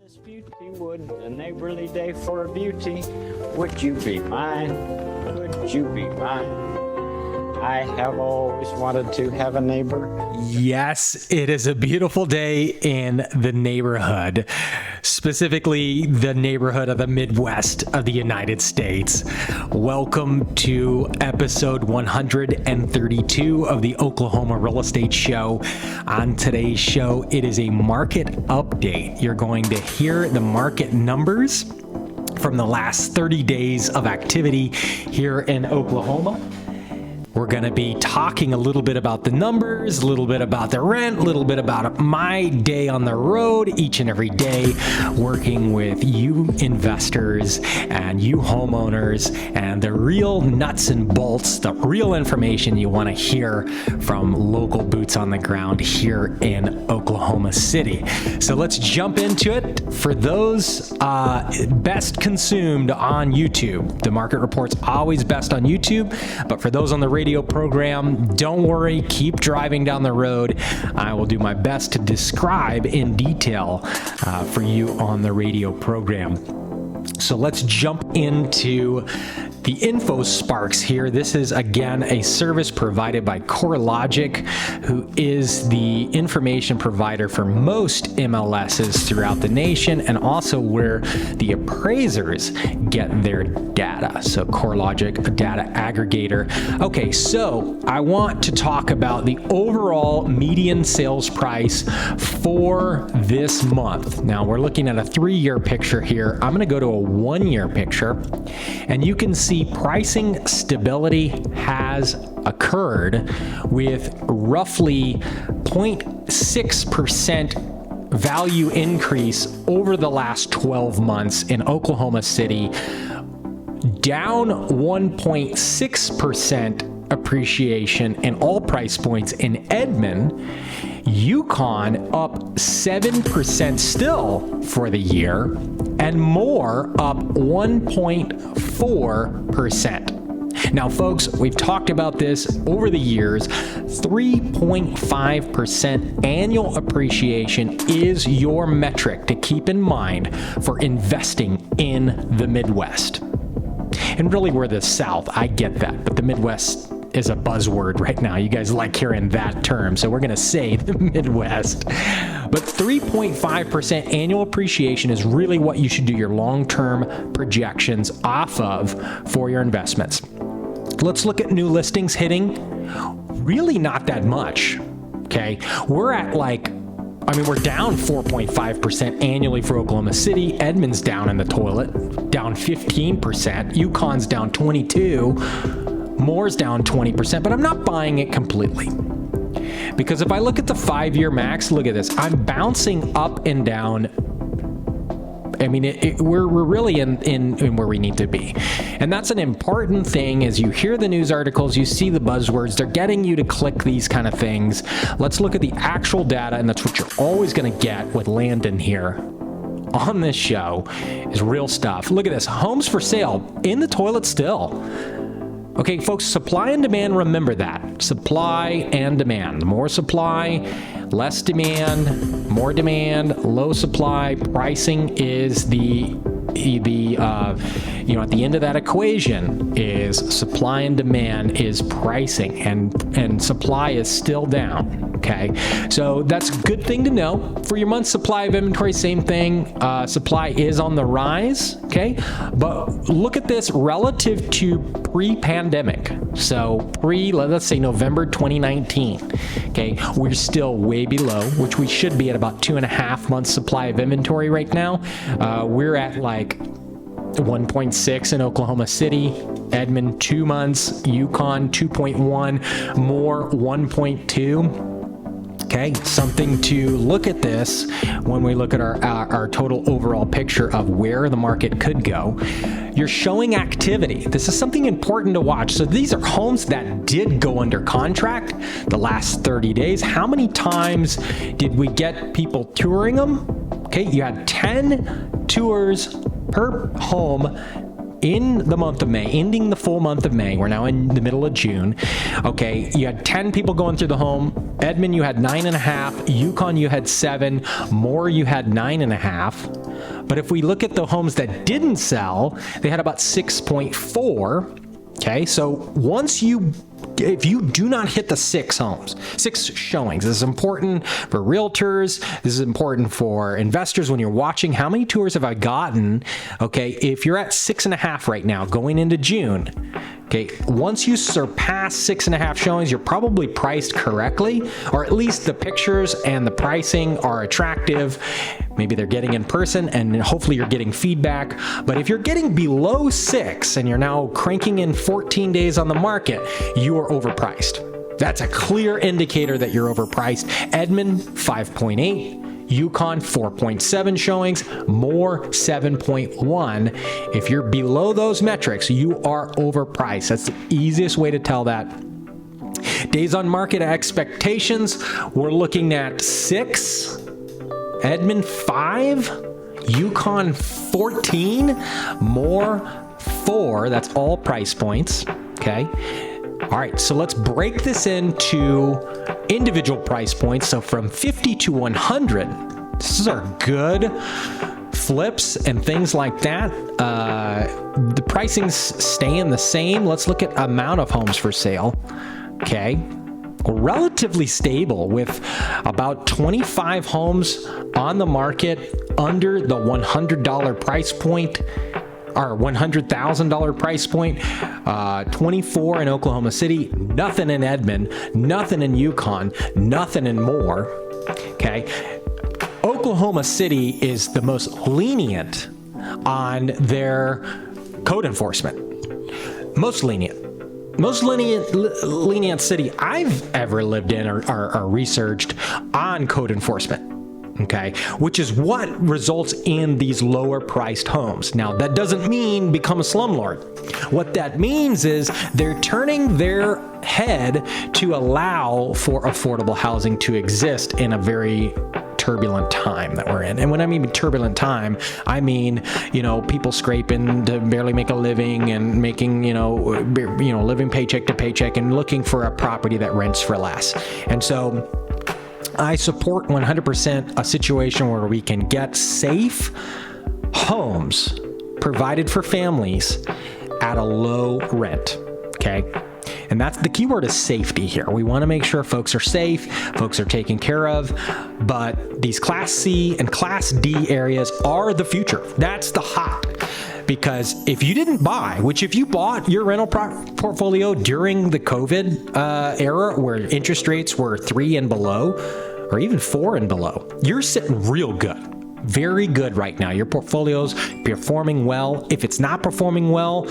This beauty would a neighborly day for a beauty. Would you be mine? Would you be mine? I have always wanted to have a neighbor. Yes, it is a beautiful day in the neighborhood, specifically the neighborhood of the Midwest of the United States. Welcome to episode 132 of the Oklahoma Real Estate Show. On today's show, it is a market update. You're going to hear the market numbers from the last 30 days of activity here in Oklahoma. We're going to be talking a little bit about the numbers, a little bit about the rent, a little bit about my day on the road each and every day, working with you investors and you homeowners and the real nuts and bolts, the real information you want to hear from local boots on the ground here in Oklahoma City. So let's jump into it. For those best consumed on YouTube, the market report's always best on YouTube, but for those on the radio program, don't worry, keep driving down the road. I will do my best to describe in detail for you on the radio program. So let's jump into the info sparks here. This is again a service provided by CoreLogic, who is the information provider for most MLSs throughout the nation and also where the appraisers get their data. So CoreLogic, a data aggregator. Okay, so I want to talk about the overall median sales price for this month. Now we're looking at a 3-year picture here. I'm going to go to a 1-year picture, and you can see pricing stability has occurred with roughly 0.6% value increase over the last 12 months in Oklahoma City, down 1.6% appreciation in all price points in Edmond, Yukon up 7% still for the year, and more up 1.4%. Now, folks, we've talked about this over the years. 3.5% annual appreciation is your metric to keep in mind for investing in the Midwest. And really, we're the South. I get that, but the Midwest is a buzzword right now. You guys like hearing that term, so we're going to say the Midwest. But 3.5% annual appreciation is really what you should do your long-term projections off of for your investments. Let's look at new listings hitting. Really not that much, okay? We're at we're down 4.5% annually for Oklahoma City. Edmond's down in the toilet, down 15%. Yukon's down 22%. Moore's down 20%, but I'm not buying it completely. Because if I look at the 5-year max, look at this. I'm bouncing up and down. I mean, we're really in where we need to be. And that's an important thing. As you hear the news articles, you see the buzzwords, they're getting you to click these kind of things. Let's look at the actual data, and that's what you're always going to get with Landon here on this show is real stuff. Look at this. Homes for sale in the toilet still. Okay, folks, supply and demand, remember that. Supply and demand. More supply, less demand, more demand, low supply. Pricing is at the end of that equation is supply and demand is pricing, and supply is still down. Okay, so that's a good thing to know. For your month's supply of inventory, same thing. Supply is on the rise. Okay, but look at this relative to pre-pandemic. So let's say November 2019. Okay, we're still way below, which we should be at about 2.5 months supply of inventory right now. We're at 1.6 in Oklahoma City, Edmond 2 months, Yukon 2.1, Moore 1.2. Okay, something to look at this when we look at our total overall picture of where the market could go. You're showing activity. This is something important to watch. So these are homes that did go under contract the last 30 days. How many times did we get people touring them? Okay, you had 10 tours per home in the month of May, ending the full month of May. We're now in the middle of June. Okay, you had 10 people going through the home. Edmond, you had 9.5. Yukon, you had 7. Moore, you had 9.5. But if we look at the homes that didn't sell, they had about 6.4. Okay, so if you do not hit the 6 showings, this is important for realtors. This is important for investors when you're watching. How many tours have I gotten? Okay, if you're at 6.5 right now, going into June, okay, once you surpass 6.5 showings, you're probably priced correctly, or at least the pictures and the pricing are attractive. Maybe they're getting in person, and hopefully you're getting feedback. But if you're getting below 6 and you're now cranking in 14 days on the market, you are overpriced. That's a clear indicator that you're overpriced. Edmond, 5.8. Yukon, 4.7 showings. Moore, 7.1. If you're below those metrics, you are overpriced. That's the easiest way to tell that. Days on market expectations, we're looking at 6. Edmond, 5. Yukon, 14. Moore, 4. That's all price points. Okay. All right. So let's break this into individual price points. So from 50 to 100, this is our good flips and things like that. The pricing's staying the same. Let's look at amount of homes for sale. Okay. Relatively stable with about 25 homes on the market under the $100 price point, or $100,000 price point. 24 in Oklahoma City, nothing in Edmond, nothing in Yukon, nothing in Moore. Okay, Oklahoma City is the most lenient on their code enforcement. Most lenient city I've ever lived in or researched on code enforcement. Okay, which is what results in these lower priced homes. Now, that doesn't mean become a slumlord. What that means is they're turning their head to allow for affordable housing to exist in a very turbulent time that we're in. And when I mean turbulent time, I mean, people scraping to barely make a living and making, living paycheck to paycheck and looking for a property that rents for less. And so I support 100% a situation where we can get safe homes provided for families at a low rent. Okay. And that's the keyword, is safety here. We want to make sure folks are safe, folks are taken care of, but these Class C and Class D areas are the future. That's the hot. Because if you didn't buy, if you bought your rental portfolio during the COVID era where interest rates were 3 and below, or even 4 and below, you're sitting real good. Very good right now. Your portfolio's performing well. If it's not performing well,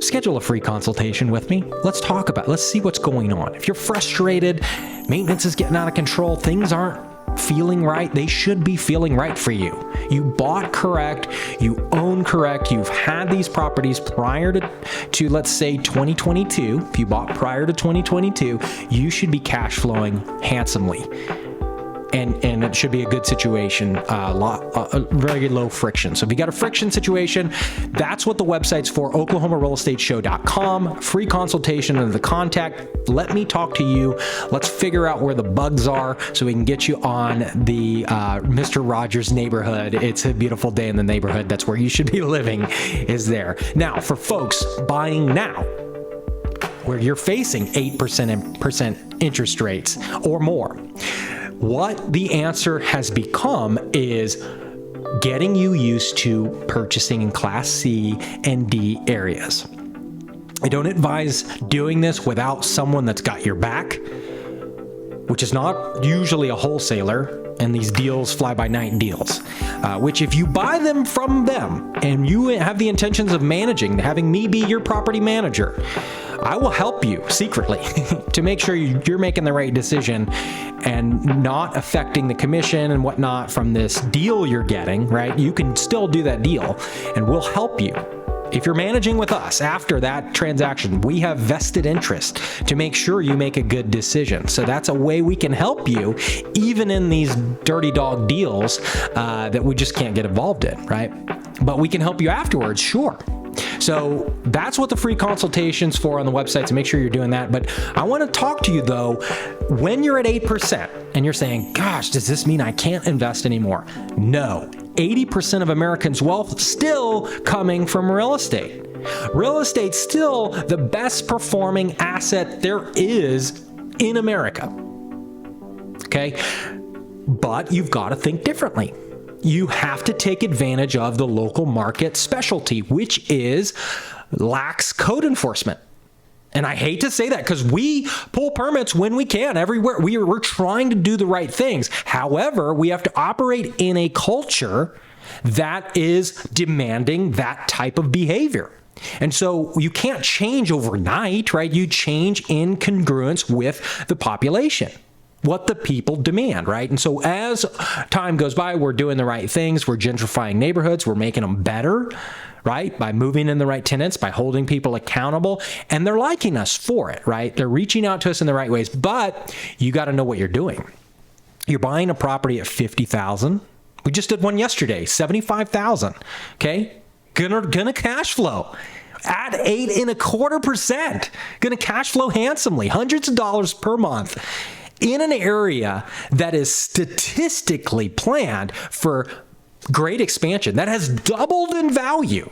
schedule a free consultation with me. Let's talk about it. Let's see what's going on. If you're frustrated, maintenance is getting out of control, things aren't feeling right, they should be feeling right for you. You bought correct, you own correct, you've had these properties prior to let's say 2022. If you bought prior to 2022, you should be cash flowing handsomely. And it should be a good situation, very low friction. So if you got a friction situation, that's what the website's for, OklahomaRealEstateShow.com. Free consultation under the contact. Let me talk to you. Let's figure out where the bugs are so we can get you on the Mr. Rogers neighborhood. It's a beautiful day in the neighborhood. That's where you should be living, is there. Now, for folks buying now, where you're facing 8% interest rates or more, what the answer has become is getting you used to purchasing in Class C and D areas. I don't advise doing this without someone that's got your back, which is not usually a wholesaler, and these deals, fly-by-night deals, which if you buy them from them and you have the intentions of having me be your property manager, I will help you secretly to make sure you're making the right decision and not affecting the commission and whatnot from this deal you're getting, right? You can still do that deal and we'll help you. If you're managing with us after that transaction, we have vested interest to make sure you make a good decision. So that's a way we can help you even in these dirty dog deals that we just can't get involved in, right? But we can help you afterwards, sure. So that's what the free consultation's for on the website, to make sure you're doing that. But I want to talk to you though, when you're at 8% and you're saying, gosh, does this mean I can't invest anymore? No. 80% of Americans' wealth still coming from real estate. Real estate's still the best performing asset there is in America. Okay? But you've got to think differently. You have to take advantage of the local market specialty, which is lax code enforcement. And I hate to say that because we pull permits when we can everywhere. We're trying to do the right things. However, we have to operate in a culture that is demanding that type of behavior. And so you can't change overnight, right? You change in congruence with the population, what the people demand, right? And so as time goes by, we're doing the right things. We're gentrifying neighborhoods. We're making them better, right? By moving in the right tenants, by holding people accountable. And they're liking us for it, right? They're reaching out to us in the right ways. But you got to know what you're doing. You're buying a property at $50,000. We just did one yesterday, $75,000. Okay? Gonna cash flow at 8.25%. Gonna cash flow handsomely, hundreds of dollars per month in an area that is statistically planned for great expansion, that has doubled in value.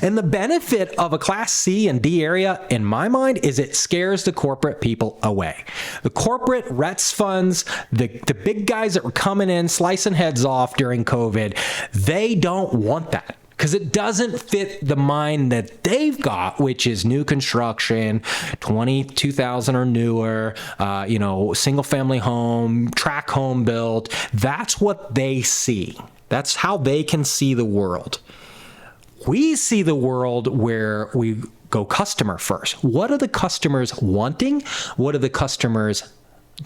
And the benefit of a Class C and D area, in my mind, is it scares the corporate people away. The corporate REITs funds, the big guys that were coming in, slicing heads off during COVID, they don't want that. Because it doesn't fit the mind that they've got, which is new construction, 22,000 or newer, single family home, tract home built. That's what they see. That's how they can see the world. We see the world where we go customer first. What are the customers wanting? What are the customers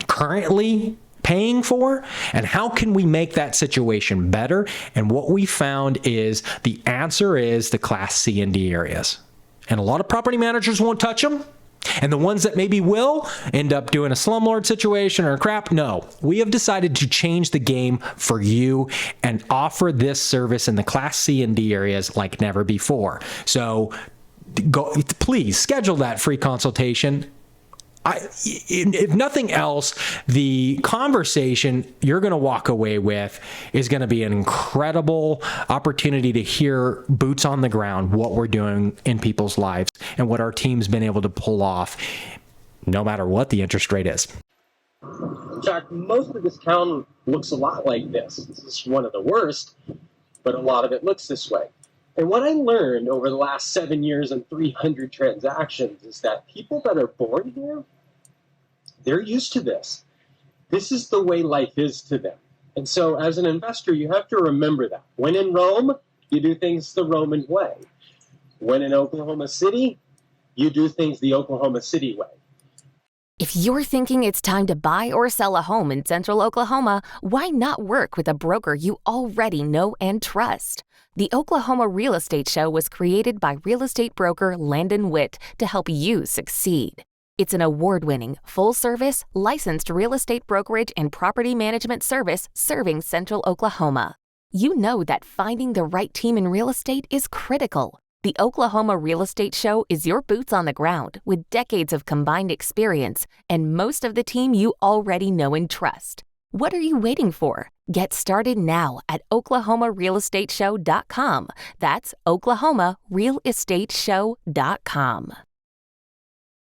currently paying for, and how can we make that situation better? And what we found is the answer is the Class C and D areas. And a lot of property managers won't touch them. And the ones that maybe will end up doing a slumlord situation or crap. No, we have decided to change the game for you and offer this service in the Class C and D areas like never before. So please schedule that free consultation. If nothing else, the conversation you're going to walk away with is going to be an incredible opportunity to hear boots on the ground, what we're doing in people's lives and what our team's been able to pull off, no matter what the interest rate is. In fact, most of this town looks a lot like this. This is one of the worst, but a lot of it looks this way. And what I learned over the last 7 years and 300 transactions is that people that are born here, they're used to this. This is the way life is to them. And so as an investor, you have to remember that. When in Rome, you do things the Roman way. When in Oklahoma City, you do things the Oklahoma City way. If you're thinking it's time to buy or sell a home in Central Oklahoma, why not work with a broker you already know and trust? The Oklahoma Real Estate Show was created by real estate broker Landon Witt to help you succeed. It's an award-winning, full-service, licensed real estate brokerage and property management service serving Central Oklahoma. You know that finding the right team in real estate is critical. The Oklahoma Real Estate Show is your boots on the ground with decades of combined experience and most of the team you already know and trust. What are you waiting for? Get started now at oklahomarealestateshow.com. That's oklahomarealestateshow.com.